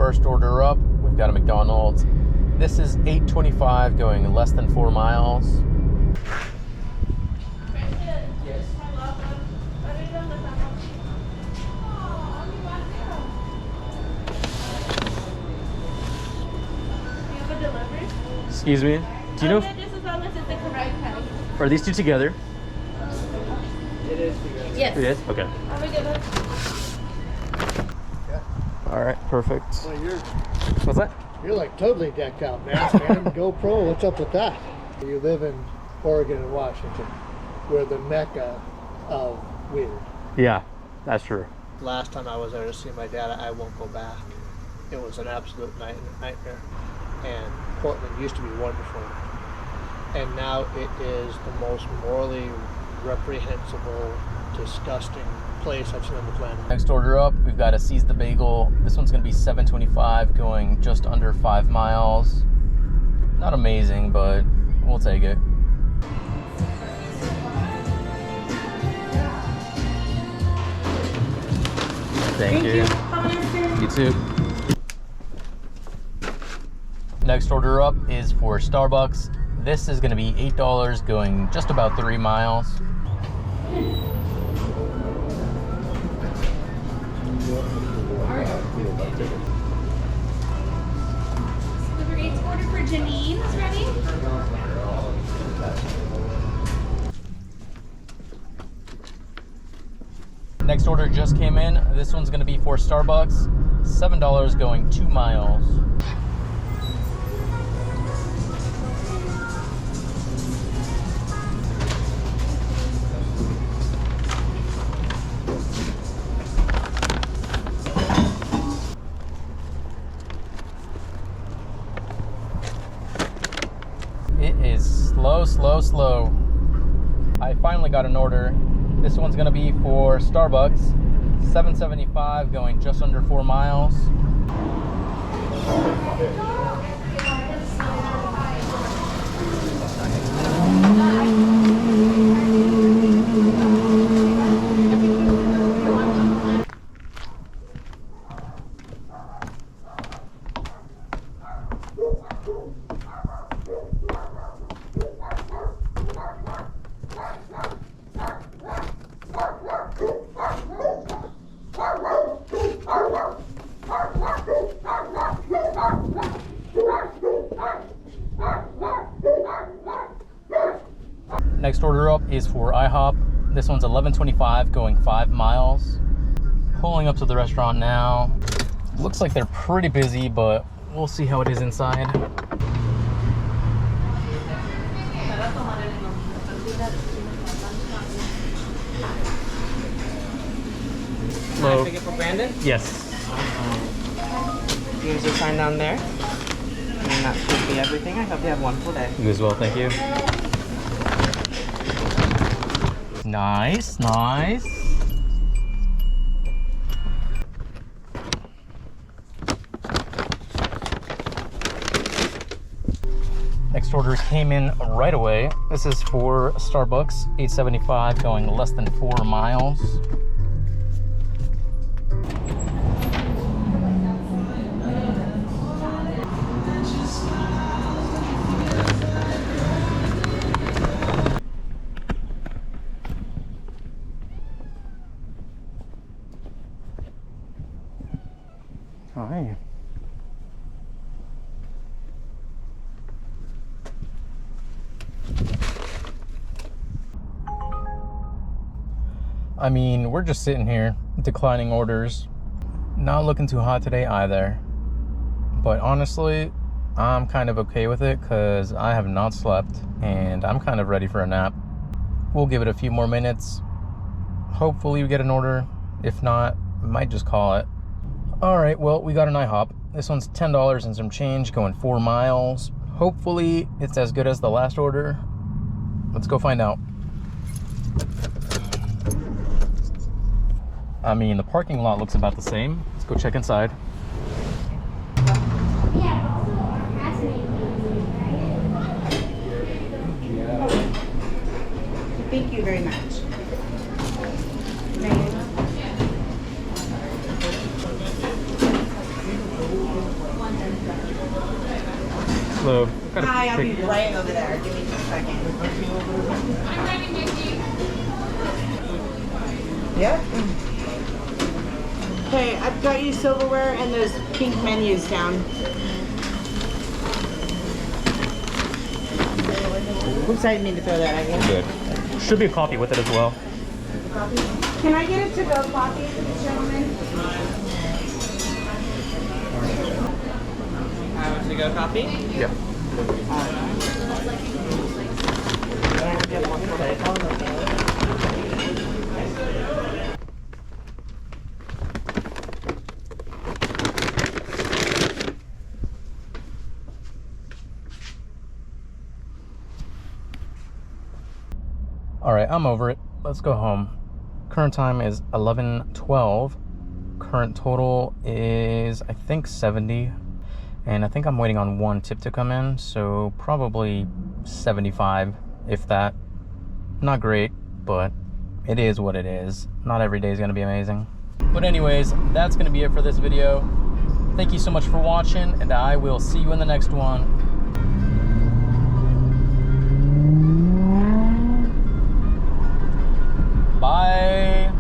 First order up, we've got a McDonald's. This is $8.25 going less than 4 miles. Excuse me. Do you know? Just as long as it's the correct price. Are these two together? It is together. Yes. It is? Okay. Have a good one. Yeah. All right, perfect. Well, What's that? you're like totally decked out, man. GoPro, what's up with that? You live in Oregon and Washington. We're the mecca of weird. Yeah, that's true. Last time I was there to see my dad, I won't go back. It was an absolute nightmare. And Portland used to be wonderful. And now it is the most morally reprehensible, disgusting place I've seen on the planet. Next order up, we've got a Seize the Bagel. This one's gonna be $7.25 going just under 5 miles. Not amazing, but we'll take it. Thank you. You too. Next order up is for Starbucks. This is gonna be $8 going just about 3 miles. Ubereats order for Janine is ready. Next order just came in. This one's gonna be for Starbucks. $7 going 2 miles. It is slow. I finally got an order. This one's gonna be for Starbucks. $7.75 going just under 4 miles. Next order up is for IHOP. This one's $11.25 going 5 miles. Pulling up to the restaurant now. Looks like they're pretty busy, but we'll see how it is inside. Hello. Take it for Brandon? Yes. Use your sign down there. And that should be everything. I hope you have a wonderful day. You as well, thank you. Nice. Next order came in right away. This is for Starbucks, $8.75 going less than 4 miles. Hi. I mean, we're just sitting here declining orders. Not looking too hot today either. But honestly, I'm kind of okay with it because I have not slept and I'm kind of ready for a nap. We'll give it a few more minutes. Hopefully we get an order. If not, might just call it. All right, well, we got an IHOP. This one's $10 and some change going 4 miles. Hopefully it's as good as the last order. Let's go find out. I mean, the parking lot looks about the same. Let's go check inside. Thank you very much. So, Hi, I'll be right over there. Give me just a second. I'm ready, Mickey. Yep. Okay, I've got you silverware and those pink menus down. Oops, I didn't mean to throw that at you. good. Should be a coffee with it as well. Can I get a to-go coffee for this gentleman? To-go coffee? Yep. All right, I'm over it. Let's go home. Current time is 11:12. Current total is, I think, 70. And I think I'm waiting on one tip to come in, so probably 75, if that. Not great, but it is what it is. Not every day is going to be amazing. But anyways, that's going to be it for this video. Thank you so much for watching, and I will see you in the next one. Bye.